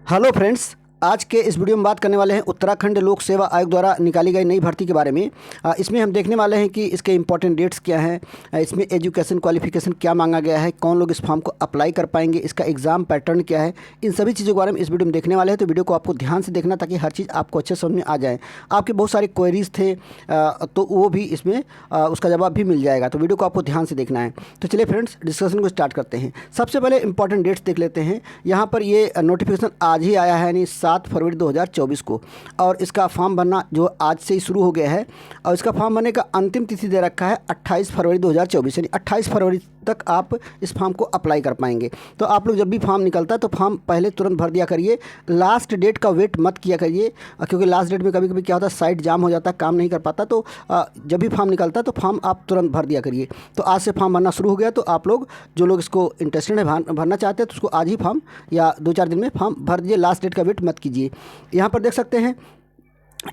Hello friends, आज के इस वीडियो में बात करने वाले हैं उत्तराखंड लोक सेवा आयोग द्वारा निकाली गई नई भर्ती के बारे में। इसमें हम देखने वाले हैं कि इसके इंपॉर्टेंट डेट्स क्या हैं, इसमें एजुकेशन क्वालिफिकेशन क्या मांगा गया है, कौन लोग इस फॉर्म को अप्लाई कर पाएंगे, इसका एग्ज़ाम पैटर्न क्या है, इन सभी चीज़ों के बारे में इस वीडियो में देखने वाले हैं। तो वीडियो को आपको ध्यान से देखना ताकि हर चीज़ आपको अच्छे समझ में आ जाए। आपके बहुत सारे क्वेरीज थे तो वो भी इसमें उसका जवाब भी मिल जाएगा, तो वीडियो को आपको ध्यान से देखना है। तो चलिए फ्रेंड्स, डिस्कशन को स्टार्ट करते हैं। सबसे पहले इंपॉर्टेंट डेट्स देख लेते हैं। यहाँ पर ये नोटिफिकेशन आज ही आया है, यानी 7 फरवरी 2024 को, और इसका फॉर्म भरना जो आज से ही शुरू हो गया है। और इसका फॉर्म भरने का अंतिम तिथि दे रखा है 28 फरवरी 2024, यानी 28 फरवरी तक आप इस फॉर्म को अप्लाई कर पाएंगे। तो आप लोग जब भी फॉर्म निकलता है तो फॉर्म पहले तुरंत भर दिया करिए, लास्ट डेट का वेट मत किया करिए, क्योंकि लास्ट डेट में कभी कभी क्या होता है, साइट जाम हो जाता है, काम नहीं कर पाता। तो जब भी फॉर्म निकलता है तो फॉर्म आप तुरंत भर दिया करिए। तो आज से फॉर्म भरना शुरू हो गया, तो आप लोग जो लोग इसको इंटरेस्टेड है भरना चाहते हैं तो उसको आज ही फॉर्म या 2-4 दिन में फॉर्म भर दीजिए, लास्ट डेट का वेट मत कीजिए। यहाँ पर देख सकते हैं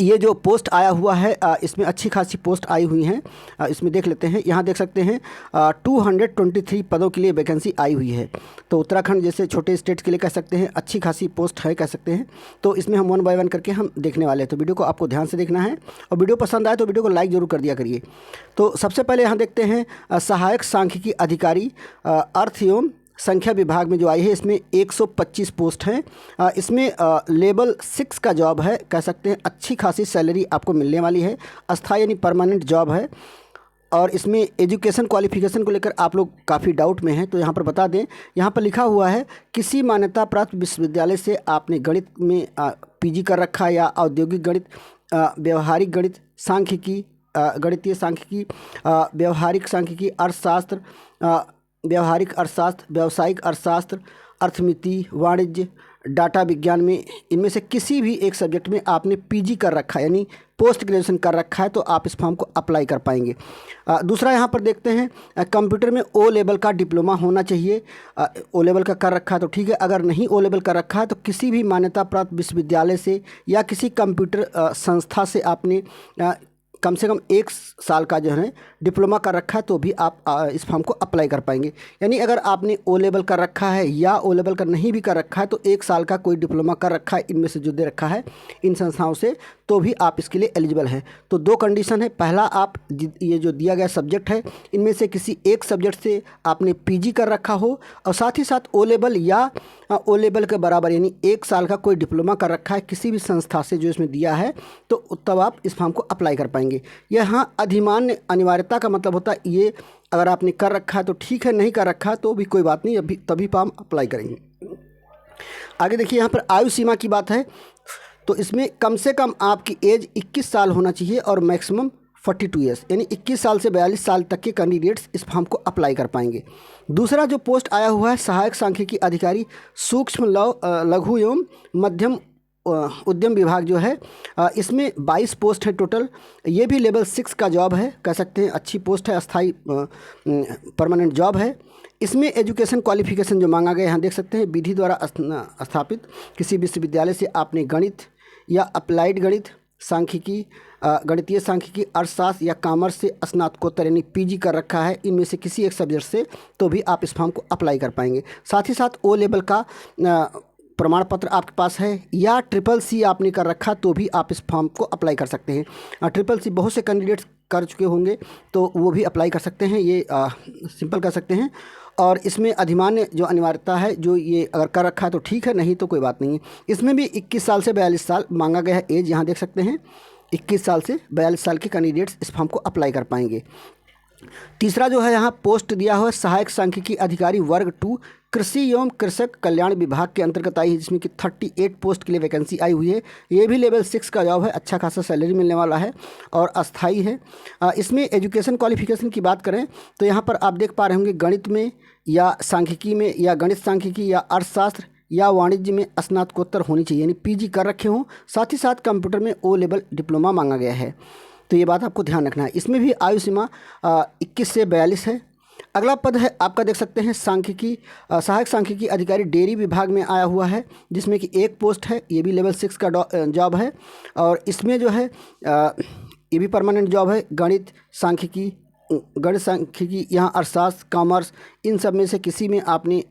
ये जो पोस्ट आया हुआ है, इसमें अच्छी खासी पोस्ट आई हुई हैं। इसमें देख लेते हैं। यहाँ देख सकते हैं 223 पदों के लिए वैकेंसी आई हुई है। तो उत्तराखंड जैसे छोटे स्टेट के लिए कह सकते हैं अच्छी खासी पोस्ट है, कह सकते हैं। तो इसमें हम 1 बाय 1 करके हम देखने वाले हैं, तो वीडियो को आपको ध्यान से देखना है। और वीडियो पसंद आए तो वीडियो को लाइक ज़रूर कर दिया करिए। तो सबसे पहले यहाँ देखते हैं सहायक सांख्यिकी अधिकारी अर्थ एवं संख्या विभाग में जो आई है, इसमें 125 पोस्ट हैं। इसमें लेवल 6 का जॉब है, कह सकते हैं अच्छी खासी सैलरी आपको मिलने वाली है, अस्थायी यानी परमानेंट जॉब है। और इसमें एजुकेशन क्वालिफिकेशन को लेकर आप लोग काफ़ी डाउट में हैं, तो यहाँ पर बता दें, यहाँ पर लिखा हुआ है किसी मान्यता प्राप्त विश्वविद्यालय से आपने गणित में पीजी कर रखा है, या औद्योगिक गणित, व्यवहारिक गणित, सांख्यिकी, गणितीय सांख्यिकी, व्यवहारिक सांख्यिकी, अर्थशास्त्र, व्यवहारिक अर्थशास्त्र, व्यावसायिक अर्थशास्त्र, अर्थमिति, वाणिज्य, डाटा विज्ञान में इनमें से किसी भी एक सब्जेक्ट में आपने पीजी कर रखा है, यानी पोस्ट ग्रेजुएशन कर रखा है, तो आप इस फॉर्म को अप्लाई कर पाएंगे। दूसरा यहाँ पर देखते हैं कंप्यूटर में ओ लेवल का डिप्लोमा होना चाहिए। ओ लेवल का कर रखा है तो ठीक है, अगर नहीं ओ लेवल का रखा है तो किसी भी मान्यता प्राप्त विश्वविद्यालय से या किसी कंप्यूटर संस्था से आपने कम से कम 1 साल का जो है डिप्लोमा कर रखा है, तो भी आप इस फॉर्म को अप्लाई कर पाएंगे। यानी अगर आपने ओ लेवल कर रखा है या ओ लेवल का नहीं भी कर रखा है, तो 1 साल का कोई डिप्लोमा कर रखा है इनमें से जो दे रखा है इन संस्थाओं से, तो भी आप इसके लिए एलिजिबल हैं। तो 2 कंडीशन है। पहला, आप ये जो दिया गया सब्जेक्ट है इनमें से किसी एक सब्जेक्ट से आपने पीजी कर रखा हो, और साथ ही साथ ओ लेवल या ओ लेवल के बराबर यानी 1 साल का कोई डिप्लोमा कर रखा है किसी भी संस्था से जो इसमें दिया है, तो तब आप इस फॉर्म को अप्लाई कर पाएंगे। यहाँ अधिमान्य अनिवार्यता का मतलब होता है ये, अगर आपने कर रखा है तो ठीक है, नहीं कर रखा तो भी कोई बात नहीं, अभी तभी फॉर्म अप्लाई करेंगे। आगे देखिए, यहाँ पर आयु सीमा की बात है, तो इसमें कम से कम आपकी एज 21 साल होना चाहिए और मैक्सिमम 42 ईयर्स, यानी 21 साल से 42 साल तक के कैंडिडेट्स इस फॉर्म को अप्लाई कर पाएंगे। दूसरा जो पोस्ट आया हुआ है सहायक सांख्यिकी अधिकारी सूक्ष्म लघु एवं मध्यम उद्यम विभाग जो है, इसमें 22 पोस्ट है टोटल। ये भी लेवल 6 का जॉब है, कह सकते हैं अच्छी पोस्ट है, अस्थाई परमानेंट जॉब है। इसमें एजुकेशन क्वालिफिकेशन जो मांगा गया, यहाँ देख सकते हैं विधि द्वारा स्थापित किसी विश्वविद्यालय से आपने गणित या अप्लाइड गणित, सांख्यिकी, गणितीय सांख्यिकी, अर्थशास्त्र या कॉमर्स से स्नातकोत्तर यानी पीजी कर रखा है इनमें से किसी एक सब्जेक्ट से, तो भी आप इस फॉर्म को अप्लाई कर पाएंगे। साथ ही साथ ओ लेवल का प्रमाण पत्र आपके पास है, या CCC आपने कर रखा, तो भी आप इस फॉर्म को अप्लाई कर सकते हैं। CCC बहुत से कैंडिडेट्स कर चुके होंगे, तो वो भी अप्लाई कर सकते हैं, ये सिंपल कर सकते हैं। और इसमें अधिमान्य जो अनिवार्यता है, जो ये अगर कर रखा है तो ठीक है, नहीं तो कोई बात नहीं है। इसमें भी 21 साल से 42 साल मांगा गया है एज, यहाँ देख सकते हैं 21 साल से 42 साल के कैंडिडेट्स इस फॉर्म को अप्लाई कर पाएंगे। तीसरा जो है यहाँ पोस्ट दिया हुआ है सहायक सांख्यिकी अधिकारी वर्ग 2 कृषि एवं कृषक कल्याण विभाग के अंतर्गत आई है, जिसमें कि 38 पोस्ट के लिए वैकेंसी आई हुई है। ये भी लेवल 6 का जॉब है, अच्छा खासा सैलरी मिलने वाला है और अस्थाई है। इसमें एजुकेशन क्वालिफिकेशन की बात करें तो यहाँ पर आप देख पा रहे होंगे गणित में या सांख्यिकी में या गणित सांख्यिकी या अर्थशास्त्र या वाणिज्य में स्नातकोत्तर होनी चाहिए, यानी पीजी कर रखे हों। साथ ही साथ कंप्यूटर में ओ लेवल डिप्लोमा मांगा गया है, तो ये बात आपको ध्यान रखना है। इसमें भी आयु सीमा 21 से 42 है। अगला पद है आपका देख सकते हैं सांख्यिकी सहायक सांख्यिकी अधिकारी डेयरी विभाग में आया हुआ है, जिसमें कि 1 पोस्ट है। ये भी लेवल 6 का जॉब है, और इसमें जो है ये भी परमानेंट जॉब है। गणित सांख्यिकी यहाँ अर्थशास्त्र, कॉमर्स, इन सब में से किसी में आपने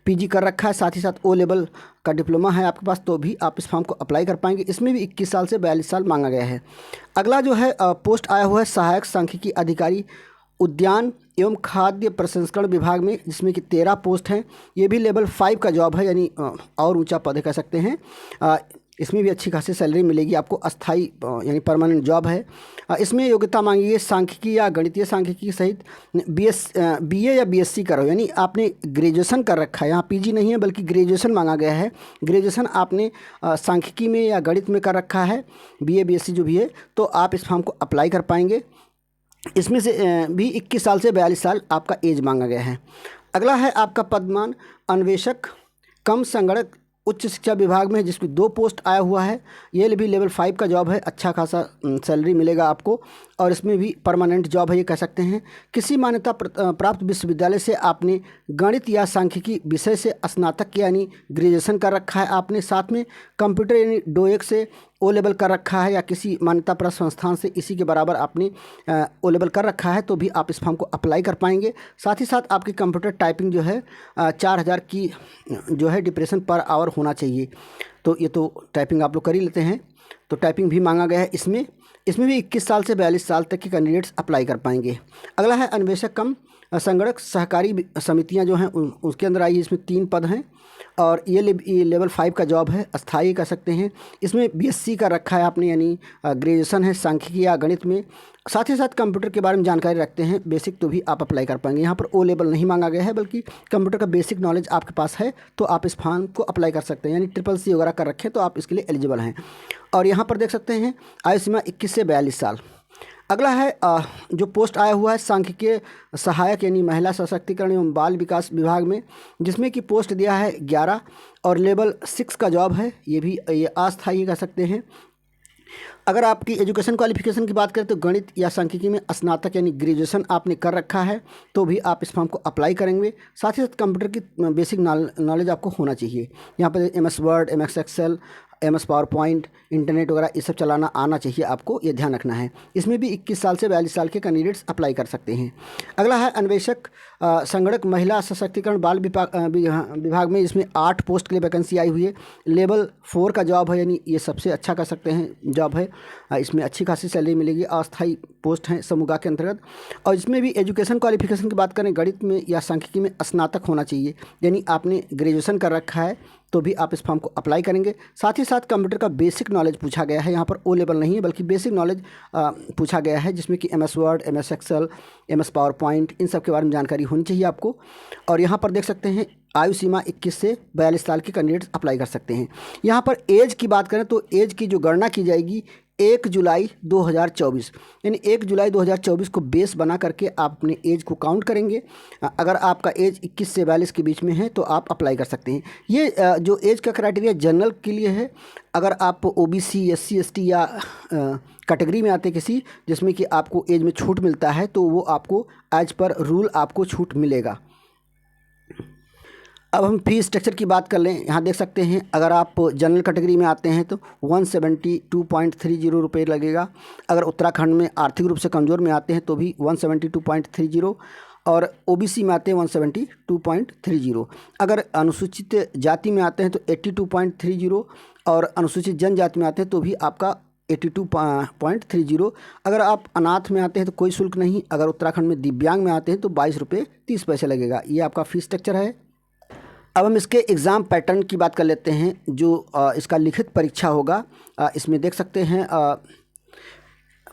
पीजी कर रखा है, साथ ही साथ ओ लेवल का डिप्लोमा है आपके पास, तो भी आप इस फॉर्म को अप्लाई कर पाएंगे। इसमें भी 21 साल से 42 साल मांगा गया है। अगला जो है पोस्ट आया हुआ है सहायक सांख्यिकी अधिकारी उद्यान एवं खाद्य प्रसंस्करण विभाग में, जिसमें कि 13 पोस्ट हैं। ये भी लेवल 5 का जॉब है, यानी और ऊंचा पद कह सकते हैं। इसमें भी अच्छी खासी सैलरी मिलेगी आपको, अस्थाई यानी परमानेंट जॉब है। इसमें योग्यता मांगी है सांख्यिकी या गणितीय सांख्यिकी सहित बीए या बीएससी करो, यानी आपने ग्रेजुएशन कर रखा है। यहाँ पीजी नहीं है बल्कि ग्रेजुएशन मांगा गया है। ग्रेजुएशन आपने सांख्यिकी में या गणित में कर रखा है, बीए बीएससी जो भी है, तो आप इस फॉर्म को अप्लाई कर पाएंगे। इसमें से भी 21 साल से 42 साल आपका एज मांगा गया है। अगला है आपका पदमान अन्वेषक कम संगणक उच्च शिक्षा विभाग में, जिसमें 2 पोस्ट आया हुआ है। ये भी लेवल 5 का जॉब है, अच्छा खासा सैलरी मिलेगा आपको, और इसमें भी परमानेंट जॉब है ये कह सकते हैं। किसी मान्यता प्राप्त विश्वविद्यालय से आपने गणित या सांख्यिकी विषय से स्नातक यानी ग्रेजुएशन कर रखा है आपने, साथ में कंप्यूटर यानी डोएक से ओ लेवल कर रखा है, या किसी मान्यता प्राप्त संस्थान से इसी के बराबर आपने ओ लेवल कर रखा है, तो भी आप इस फॉर्म को अप्लाई कर पाएंगे। साथ ही साथ आपकी कंप्यूटर टाइपिंग जो है 4000 की जो है डिप्रेशन पर आवर होना चाहिए। तो ये तो टाइपिंग आप लोग कर ही लेते हैं, तो टाइपिंग भी मांगा गया है इसमें भी 21 साल से 42 साल तक के कैंडिडेट्स अप्लाई कर पाएंगे। अगला है अन्वेषक कम संगणक सहकारी समितियां जो हैं उसके अंदर आई है। इसमें 3 पद हैं, और ये लेवल 5 का जॉब है, अस्थाई कह सकते हैं। इसमें बीएससी का रखा है आपने, यानी ग्रेजुएशन है सांख्यिकी या गणित में, साथ ही साथ कंप्यूटर के बारे में जानकारी रखते हैं बेसिक, तो भी आप अप्लाई कर पाएंगे। यहाँ पर ओ लेवल नहीं मांगा गया है, बल्कि कंप्यूटर का बेसिक नॉलेज आपके पास है तो आप इस फॉर्म को अप्लाई कर सकते हैं, यानी CCC वगैरह कर रखें तो आप इसके लिए एलिजिबल हैं। और यहाँ पर देख सकते हैं आयु सीमा 21 से 42 साल। अगला है जो पोस्ट आया हुआ है सांख्यिकीय सहायक यानी महिला सशक्तिकरण एवं बाल विकास विभाग में, जिसमें कि पोस्ट दिया है 11 और लेवल 6 का जॉब है। ये अस्थायी कह सकते हैं। अगर आपकी एजुकेशन क्वालिफिकेशन की बात करें तो गणित या सांख्यिकी में स्नातक यानी ग्रेजुएशन आपने कर रखा है, तो भी आप इस फॉर्म को अप्लाई करेंगे। साथ ही साथ कंप्यूटर की बेसिक नॉलेज आपको होना चाहिए। यहाँ पर MS word, MS Excel, MS PowerPoint, internet वगैरह ये सब चलाना आना चाहिए आपको, ये ध्यान रखना है। इसमें भी 21 साल से 42 साल के कैंडिडेट्स अप्लाई कर सकते हैं। अगला है अन्वेषक संगणक महिला सशक्तिकरण बाल विभाग में, इसमें 8 पोस्ट के लिए वैकेंसी आई हुई है। लेवल 4 का जॉब है, यानी ये सबसे अच्छा कह सकते हैं जॉब है। इसमें अच्छी खासी सैलरी मिलेगी, अस्थायी पोस्ट हैं समूह के अंतर्गत। और इसमें भी एजुकेशन क्वालिफिकेशन की बात करें गणित में या सांख्यिकी में स्नातक होना चाहिए, यानी आपने ग्रेजुएशन कर रखा है, तो भी आप इस फॉर्म को अप्लाई करेंगे। साथ ही साथ कंप्यूटर का बेसिक नॉलेज पूछा गया है, यहाँ पर ओ लेवल नहीं है बल्कि बेसिक नॉलेज पूछा गया है, जिसमें कि MS word, MS Excel, MS PowerPoint, इन सब के बारे में जानकारी होनी चाहिए आपको। और यहाँ पर देख सकते हैं आयु सीमा 21 से 42 साल के कैंडिडेट्स अप्लाई कर सकते हैं। यहाँ पर एज की बात करें तो एज की जो गणना की जाएगी 1 जुलाई 2024, यानी 1 जुलाई 2024 को बेस बना करके आप अपने एज को काउंट करेंगे। अगर आपका एज 21 से 42 के बीच में है तो आप अप्लाई कर सकते हैं। ये जो एज का क्राइटेरिया जनरल के लिए है। अगर आप OBC, SC, ST या कैटेगरी में आते किसी जिसमें कि आपको एज में छूट मिलता है, तो वो आपको एज पर रूल आपको छूट मिलेगा। अब हम फी स्ट्रक्चर की बात कर लें। यहाँ देख सकते हैं अगर आप जनरल कैटेगरी में आते हैं तो 172.30 रुपये लगेगा। अगर उत्तराखंड में आर्थिक रूप से कमज़ोर में आते हैं तो भी 172.30, और OBC में आते हैं 172.30। अगर अनुसूचित जाति में आते हैं तो 82.30, और अनुसूचित जनजाति में आते हैं तो भी आपका 82.30। अगर आप अनाथ में आते हैं तो कोई शुल्क नहीं। अगर उत्तराखंड में दिव्यांग में आते हैं तो 22 रुपये 30 पैसे लगेगा। ये आपका फ़ीस स्ट्रक्चर है। अब हम इसके एग्ज़ाम पैटर्न की बात कर लेते हैं। जो इसका लिखित परीक्षा होगा, इसमें देख सकते हैं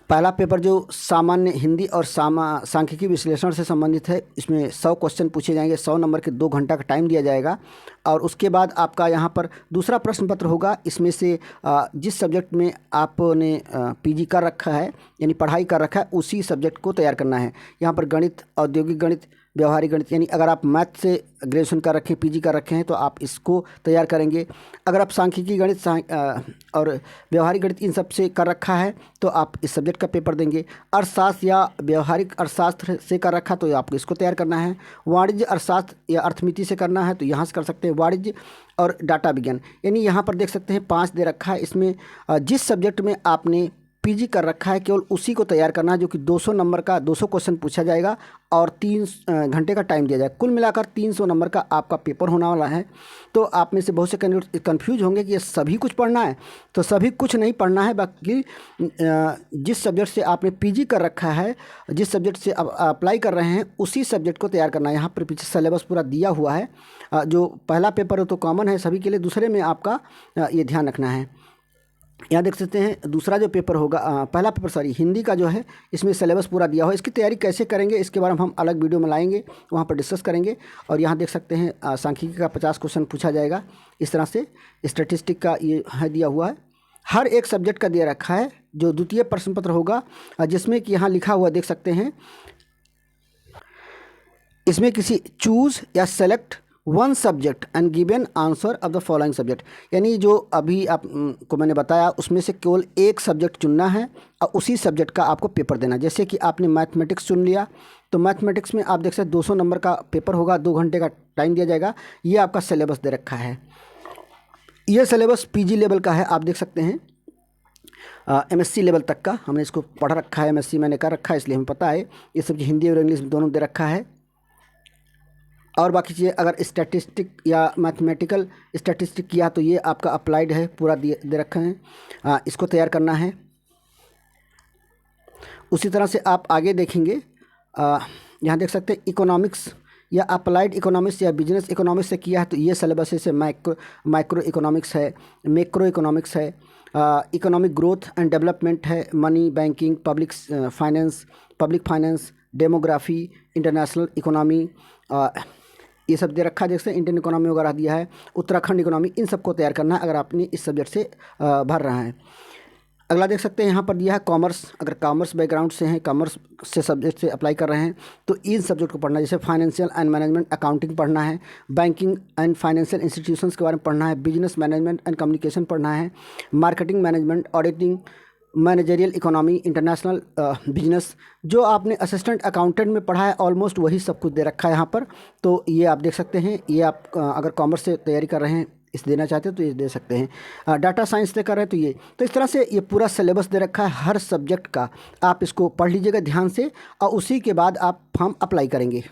पहला पेपर जो सामान्य हिंदी और सांख्यिकी विश्लेषण से संबंधित है, इसमें 100 क्वेश्चन पूछे जाएंगे, 100 नंबर के 2 घंटा का टाइम दिया जाएगा। और उसके बाद आपका यहाँ पर दूसरा प्रश्न पत्र होगा। इसमें से जिस सब्जेक्ट में आपने PG कर रखा है यानी पढ़ाई कर रखा है उसी सब्जेक्ट को तैयार करना है। यहाँ पर गणित, औद्योगिक गणित, व्यवहारिक गणित, यानी अगर आप मैथ से ग्रेजुएशन कर रखे हैं, PG कर रखे हैं तो आप इसको तैयार करेंगे। अगर आप सांख्यिकी गणित और व्यवहारिक गणित इन सब से कर रखा है तो आप इस सब्जेक्ट का पेपर देंगे। अर्थशास्त्र या व्यवहारिक अर्थशास्त्र से कर रखा तो आपको इसको तैयार करना है। वाणिज्य अर्थशास्त्र या अर्थमिति से करना है तो यहाँ से कर सकते हैं वाणिज्य और डाटा विज्ञान, यानी यहाँ पर देख सकते हैं 5 दे रखा है। इसमें जिस सब्जेक्ट में आपने पीजी कर रखा है केवल उसी को तैयार करना है, जो कि 200 नंबर का 200 क्वेश्चन पूछा जाएगा और 3 घंटे का टाइम दिया जाएगा। कुल मिलाकर 300 नंबर का आपका पेपर होने वाला है। तो आप में से बहुत से कैंडिडेट कन्फ्यूज होंगे कि ये सभी कुछ पढ़ना है, तो सभी कुछ नहीं पढ़ना है, बाकी जिस सब्जेक्ट से आपने पीजी कर रखा है, जिस सब्जेक्ट से आप अप्लाई कर रहे हैं, उसी सब्जेक्ट को तैयार करना है। यहाँ पर पीछे सिलेबस पूरा दिया हुआ है। जो पहला पेपर है तो कॉमन है सभी के लिए, दूसरे में आपका ये ध्यान रखना है। यहाँ देख सकते हैं दूसरा जो पेपर होगा, पहला पेपर सॉरी हिंदी का जो है, इसमें सिलेबस पूरा दिया हुआ है। इसकी तैयारी कैसे करेंगे इसके बारे में हम अलग वीडियो में लाएंगे, वहाँ पर डिस्कस करेंगे। और यहाँ देख सकते हैं सांख्यिकी का 50 क्वेश्चन पूछा जाएगा। इस तरह से स्टैटिस्टिक का ये है दिया हुआ है, हर एक सब्जेक्ट का दिया रखा है। जो द्वितीय प्रश्न पत्र होगा, जिसमें कि यहाँ लिखा हुआ देख सकते हैं, इसमें किसी चूज़ या select one subject and given answer of the following subject, यानी जो अभी आप को मैंने बताया उसमें से केवल एक सब्जेक्ट चुनना है और उसी सब्जेक्ट का आपको पेपर देना। जैसे कि आपने मैथमेटिक्स चुन लिया, तो मैथमेटिक्स में आप देख सकते हैं 200 नंबर का पेपर होगा, 2 घंटे का टाइम दिया जाएगा। ये आपका सिलेबस दे रखा है। ये सिलेबस पीजी लेवल का है, आप देख सकते हैं एमएससी लेवल तक का हमने इसको पढ़ रखा है। एमएससी मैंने कर रखा है, इसलिए हमें पता है। ये सब हिंदी और इंग्लिश दोनों दे रखा है। और बाकी चीज़ें अगर स्टैटिस्टिक या मैथमेटिकल स्टैटिस्टिक किया तो ये आपका अप्लाइड है, पूरा दे रखा है। इसको तैयार करना है। उसी तरह से आप आगे देखेंगे, यहाँ देख सकते हैं इकोनॉमिक्स या अप्लाइड इकोनॉमिक्स या बिजनेस इकोनॉमिक्स से किया है, तो ये सिलेबस से माइक्रो इकोनॉमिक्स है, मैक्रो इकोनॉमिक्स है, इकोनॉमिक ग्रोथ एंड डेवलपमेंट है, money banking, public finance, demography, international economy, ये सब दे रखा है। जैसे इंडियन इकोनॉमी वगैरह दिया है, उत्तराखंड इकोनॉमी, इन सबको तैयार करना है अगर आपने इस सब्जेक्ट से भर रहा है। अगला देख सकते हैं यहाँ पर दिया है कॉमर्स। अगर कॉमर्स बैकग्राउंड से हैं, कॉमर्स से सब्जेक्ट से अप्लाई कर रहे हैं, तो इन सब्जेक्ट को पढ़ना है। जैसे फाइनेंशियल एंड मैनेजमेंट अकाउंटिंग पढ़ना है, बैंकिंग एंड फाइनेंशियल इंस्टीट्यूशंस के बारे में पढ़ना है, बिजनेस मैनेजमेंट एंड कम्युनिकेशन पढ़ना है, marketing management, auditing, managerial economy, international business. जो आपने असिस्टेंट अकाउंटेंट में पढ़ा है ऑलमोस्ट वही सब कुछ दे रखा है यहाँ पर। तो ये आप देख सकते हैं। ये आप अगर कॉमर्स से तैयारी कर रहे हैं, इस देना चाहते हैं तो ये दे सकते हैं। डाटा साइंस से कर रहे हैं तो ये, तो इस तरह से ये पूरा सिलेबस दे रखा है हर सब्जेक्ट का। आप इसको पढ़ लीजिएगा ध्यान से और उसी के बाद आप फॉर्म अप्लाई करेंगे।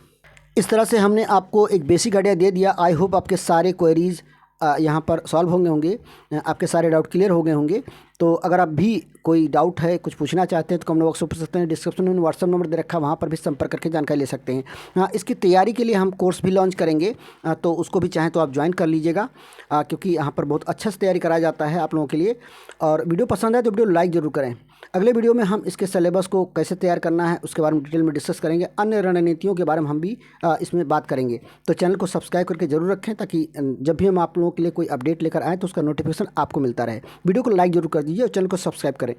इस तरह से हमने आपको एक बेसिक आइडिया दे दिया। आई होप आपके सारे क्वेरीज़ यहाँ पर सॉल्व होंगे, आपके सारे डाउट क्लियर हो गए होंगे। तो अगर आप भी कोई डाउट है, कुछ पूछना चाहते हैं तो कमेंट बॉक्स में पूछ सकते हैं। डिस्क्रिप्शन में व्हाट्सअप नंबर दे रखा है, वहाँ पर भी संपर्क करके जानकारी ले सकते हैं। हाँ, इसकी तैयारी के लिए हम कोर्स भी लॉन्च करेंगे, तो उसको भी चाहें तो आप ज्वाइन कर लीजिएगा, क्योंकि यहाँ पर बहुत अच्छा से तैयारी कराया जाता है आप लोगों के लिए। और वीडियो पसंद आए तो वीडियो लाइक ज़रूर करें। अगले वीडियो में हम इसके सिलेबस को कैसे तैयार करना है उसके बारे में डिटेल में डिस्कस करेंगे। अन्य रणनीतियों के बारे में हम भी इसमें बात करेंगे। तो चैनल को सब्सक्राइब करके जरूर रखें, ताकि जब भी हम आप लोगों के लिए कोई अपडेट लेकर आएँ तो उसका नोटिफिकेशन आपको मिलता रहे। वीडियो को लाइक जरूर कर दीजिए और चैनल को सब्सक्राइब करें।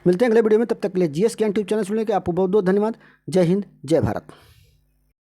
मिलते हैं अगले वीडियो में, तब तक के लिए जीएस ज्ञान ट्यूब चैनल सुनने के आपको बहुत बहुत धन्यवाद। जय हिंद, जय भारत।